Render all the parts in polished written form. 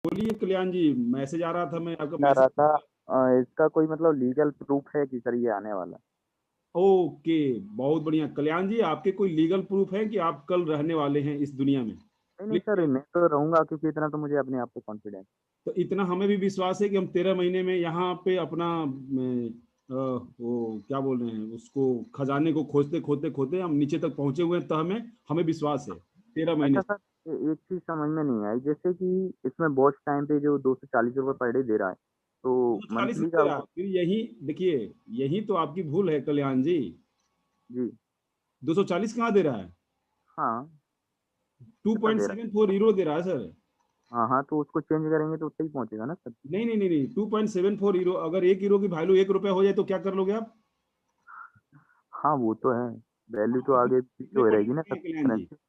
बोलिए कल्याण जी, मैसेज आ रहा था, मैं आपका चाह मैसेज। रहा था इसका कोई मतलब लीगल प्रूफ है कि सर ये आने वाला है? ओके, बहुत बढ़िया कल्याण जी, आपके कोई लीगल प्रूफ है कि आप कल रहने वाले हैं इस दुनिया में? नहीं, नहीं सर, प्लीज। मैं तो रहूँगा क्योंकि इतना तो मुझे अपने आप पे कॉन्फिडेंस। तो इतना हमें भी विश्वास है कि हम 13 महीने में यहाँ पे अपना वो क्या बोल रहे हैं उसको, खजाने को खोजते खोदते खोदते हम नीचे तक पहुंचे हुए हैं, तह में हमें विश्वास है 13 महीने अच्छा से। सर, एक चीज़ समझ में नहीं आई, जैसे कि इसमें वॉच टाइम पे जो 240 रुपए पर डे दे रहा है, तो 240 मंथली नहीं का दे रहा, फिर यही देखिए, यही तो आपकी भूल है कल्याण जी। जी, 240 कहाँ दे रहा है? हाँ, कितना दे रहा है? 2.74 यूरो दे रहा है सर। हाँ, हाँ, तो उसको चेंज करेंगे तो उतना ही पहुँचेगा ना सर? नहीं नहीं नहीं नहीं, 2.74 यूरो, अगर 1 यूरो की वैल्यू 1 रुपया हो जाए तो क्या कर लोगे आप? हाँ, वो तो है, वैल्यू आप तो आगे पीछे कितने हो पढ़े रहेगी ना लिखे सर, हैं कल्याण जी? करेंसी।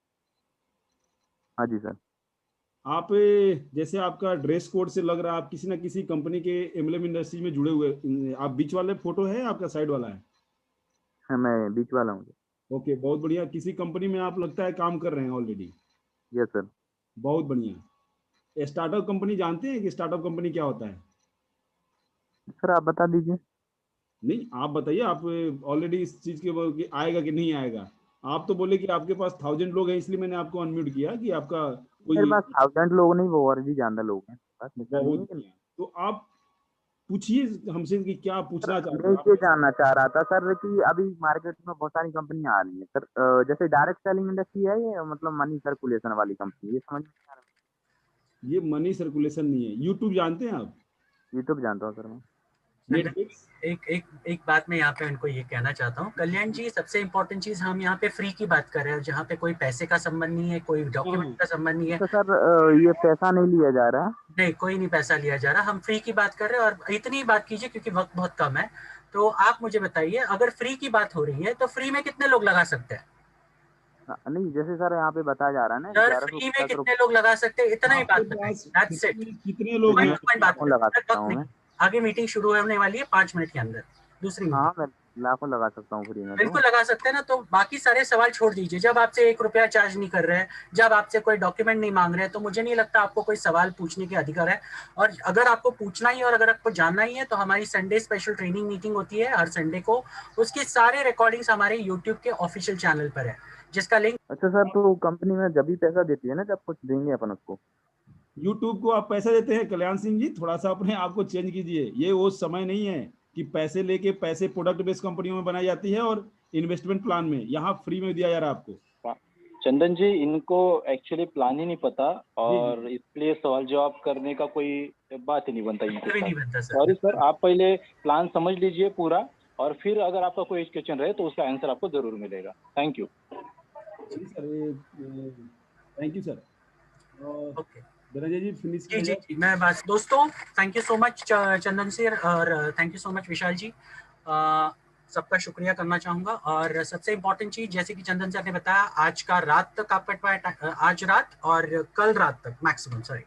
हाँ जी सर। आप जैसे आपका ड्रेस कोड से लग रहा है आप किसी ना किसी कंपनी के एमएलएम इंडस्ट्री में जुड़े हुए, आप बीच वाले फोटो है आपका साइड वाला है? हाँ, मैं बीच वाला हूँ। ओके, बहुत बढ़िया, किसी कंपनी में आप लगता है काम कर रहे हैं ऑलरेडी। Yes sir. बहुत बढ़िया। स्टार्टअप कंपनी जानते हैं कि स्टार्टअप कंपनी क्या होता है? सर आप बता दीजिए। नहीं, आप बताइए, आप ऑलरेडी इस चीज के कि आएगा कि नहीं आएगा। आप तो बोले कि आपके पास 1000 लोग हैं, इसलिए मैंने आपको अनम्यूट किया कि आपका मेरे कोई। पास 1000 लोग नहीं, वो और भी ज़्यादा लोग हैं मेरे पास, ऐसा नहीं बहुत है कि। बढ़िया, तो आप पूछिए हमसे कि क्या सर पूछना चाहते मैं हैं आप ये कैसे। जानना चाह रहा था सर कि अभी मार्केट में बहुत सारी कंपनियां आ रही हैं सर, जैसे डायरेक्ट सेलिंग इंडस्ट्री है ये, मतलब मनी सर्कुलेशन वाली कंपनी, ये समझ में नहीं आ रहा। ये मनी सर्कुलेशन नहीं है। यूट्यूब जानते हैं आप? यूट्यूब जानता हूँ सर मैं। चंदन जी, नेटफ्लिक्स। एक एक एक बात मैं यहाँ पे उनको ये कहना चाहता हूँ, कल्याण जी, सबसे इम्पोर्टेंट चीज हम यहाँ पे फ्री की बात कर रहे हैं, जहाँ पे कोई पैसे का संबंध नहीं है, कोई डॉक्यूमेंट का संबंध नहीं है। अच्छा सर, ये पैसा नहीं लिया जा रहा? नहीं, कोई नहीं पैसा लिया जा रहा, हम फ्री की बात कर रहे हैं और इतनी बात कीजिए क्योंकि वक्त बहुत कम है। तो आप मुझे बताइए, अगर फ्री की बात हो रही है तो फ्री में कितने लोग लगा सकते हैं? नहीं, जैसे सर यहाँ पे बताया जा रहा है ना, सर, ग्यारह सौ फ्री में पचास कितने रुपये लोग लगा सकते हैं, इतना ही आपके बात बताइए, पास दैट्स फ्री इट। में कितने लोग मैं हैं? पॉइंट टू पॉइंट बात लाखों करें, लगा सर सकता वक्त हूँ नहीं, मैं। आगे मीटिंग शुरू होने वाली है 5 मिनट के अंदर, दूसरी मीटिंग। हाँ, मैं लाखों लगा सकता हूँ फ्री में तो। बिल्कुल लगा सकते हैं ना, तो बाकी सारे सवाल छोड़ दीजिए। जब आपसे 1 रुपया चार्ज नहीं कर रहे हैं, जब आपसे कोई डॉक्यूमेंट नहीं मांग रहे हैं, तो मुझे नहीं लगता आपको कोई सवाल पूछने के अधिकार है। और अगर आपको पूछना ही और अगर आपको जानना ही है तो हमारी संडे स्पेशल ट्रेनिंग मीटिंग होती है हर संडे को, उसके सारे रिकॉर्डिंग्स हमारे यूट्यूब के ऑफिशियल चैनल पर है, जिसका लिंक। अच्छा सर, तो कंपनी में जब भी पैसा देती है ना, जब कुछ देंगे अपन उसको। यूट्यूब को आप पैसे देते हैं कल्याण सिंह जी, थोड़ा सा अपने आप को चेंज कीजिए। ये वो समय नहीं है कि पैसे लेके, पैसे प्रोडक्ट बेस्ड कंपनियों में बनाई जाती है और इन्वेस्टमेंट प्लान में, यहाँ फ्री में दिया जा रहा है आपको। चंदन जी, इनको एक्चुअली प्लान ही नहीं पता जी जी। और इसलिए सवाल जवाब करने का कोई बात ही नहीं बनता इनके भी साथ। नहीं बनता सर। सॉरी सर, आप पहले प्लान समझ लीजिए पूरा और फिर अगर आपका कोई क्वेश्चन रहे तो उसका आंसर आपको जरूर मिलेगा। Thank you. चलिए सर, थैंक यू सर। और ओके, धनंजय जी फिनिश जी किया जी जाए। जी, मैं बस दोस्तों, thank you so much Chandan sir और थैंक यू सो मच विशाल जी। सबका शुक्रिया करना चाहूंगा। और सबसे इम्पोर्टेंट चीज, जैसे कि चंदन सर ने बताया, आज का रात तक आपका आज रात और कल रात तक मैक्सिमम, सॉरी,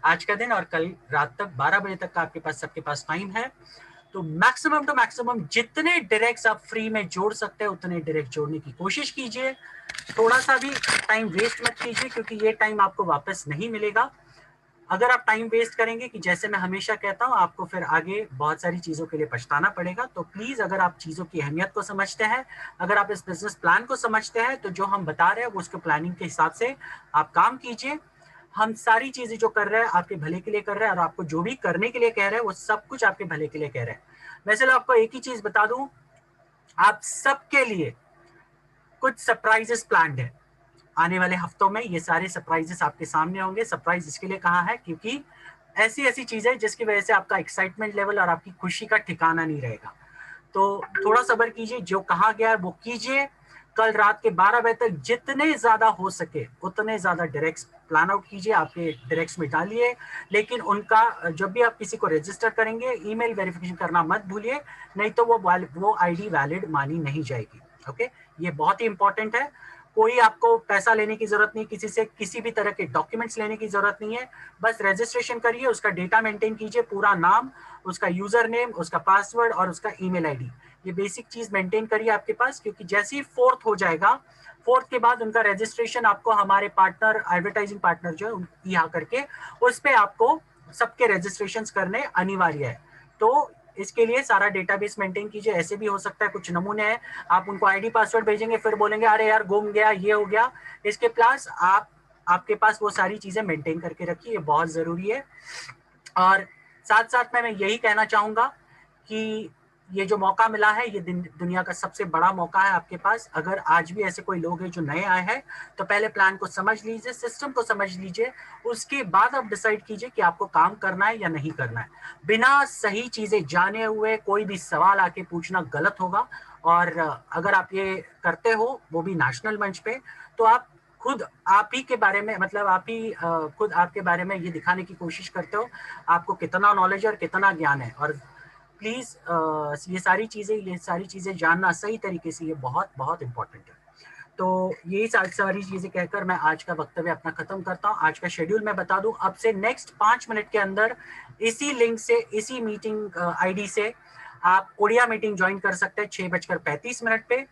आज का दिन और कल रात तक 12 बजे तक का आपके पास सबके पास टाइम है। तो मैक्सिमम टू मैक्सिमम जितने डायरेक्ट्स आप फ्री में जोड़ सकते हैं उतने डायरेक्ट जोड़ने की कोशिश कीजिए। थोड़ा सा भी टाइम वेस्ट मत कीजिए क्योंकि ये टाइम आपको वापस नहीं मिलेगा। अगर आप टाइम वेस्ट करेंगे, कि जैसे मैं हमेशा कहता हूं, आपको फिर आगे बहुत सारी चीजों के लिए पछताना पड़ेगा। तो प्लीज, अगर आप चीजों की अहमियत को समझते हैं, अगर आप इस बिजनेस प्लान को समझते हैं, तो जो हम बता रहे हैं वो उसके प्लानिंग के हिसाब से आप काम कीजिए। हम सारी चीजें जो कर रहे हैं आपके भले के लिए कर रहे हैं और आपको जो भी करने के लिए कह रहे हैं वो सब कुछ आपके भले के लिए कह रहे हैं। मैं चलो आपको एक ही चीज बता दूं, आप सबके लिए कुछ सरप्राइजेस प्लान्ड है आने वाले हफ्तों में। ये सारे सरप्राइजेस आपके सामने होंगे। सरप्राइज इसके लिए कहा है क्योंकि ऐसी ऐसी चीजें जिसकी वजह से आपका एक्साइटमेंट लेवल और आपकी खुशी का ठिकाना नहीं रहेगा। तो थोड़ा सब्र कीजिए, जो कहा गया है वो कीजिए। कल रात के 12 बजे तक जितने ज्यादा हो सके उतने ज्यादा डायरेक्ट्स प्लान आउट कीजिए, आपके डायरेक्ट्स में डालिए। लेकिन उनका, जब भी आप किसी को रजिस्टर करेंगे, ईमेल वेरिफिकेशन करना मत भूलिए, नहीं तो वो आईडी वैलिड मानी नहीं जाएगी। ओके, ये बहुत ही इंपॉर्टेंट है। कोई आपको पैसा लेने की जरूरत नहीं, किसी से किसी भी तरह के डॉक्यूमेंट्स लेने की जरूरत नहीं है। बस रजिस्ट्रेशन करिए, उसका डेटा मेंटेन कीजिए, पूरा नाम, उसका यूजर नेम, उसका पासवर्ड और उसका ईमेल आईडी, ये बेसिक चीज मेंटेन करिए आपके पास। क्योंकि जैसे ही 4th हो जाएगा, 4th के बाद उनका रजिस्ट्रेशन आपको हमारे पार्टनर, एडवर्टाइजिंग पार्टनर जो है यहाँ करके, उस पर आपको सबके रजिस्ट्रेशंस करने अनिवार्य है। तो इसके लिए सारा डेटाबेस मेंटेन कीजिए। ऐसे भी हो सकता है कुछ नमूने हैं, आप उनको आईडी पासवर्ड भेजेंगे, फिर बोलेंगे अरे यार गुम गया, ये हो गया। इसके प्लस आपके पास वो सारी चीजें मेंटेन करके रखिए, ये बहुत जरूरी है। और साथ साथ में मैं यही कहना चाहूंगा कि ये जो मौका मिला है, ये दुनिया का सबसे बड़ा मौका है आपके पास। अगर आज भी ऐसे कोई लोग हैं जो नए आए हैं, तो पहले प्लान को समझ लीजिए, सिस्टम को समझ लीजिए, उसके बाद आप डिसाइड कीजिए कि आपको काम करना है या नहीं करना है। बिना सही चीजें जाने हुए कोई भी सवाल आके पूछना गलत होगा। और अगर आप ये करते हो, वो भी नेशनल मंच पे, तो आप खुद आप ही के बारे में, मतलब आप ही खुद आपके बारे में ये दिखाने की कोशिश करते हो आपको कितना नॉलेज और कितना ज्ञान है। और प्लीज ये सारी चीजें जानना सही तरीके से, ये बहुत बहुत इंपॉर्टेंट है। तो यही सारी चीजें कहकर मैं आज का वक्तव्य अपना खत्म करता हूँ। आज का शेड्यूल मैं बता दूं, अब से नेक्स्ट 5 मिनट के अंदर इसी लिंक से, इसी मीटिंग आईडी से आप ओडिया मीटिंग ज्वाइन कर सकते हैं 6:35 पे।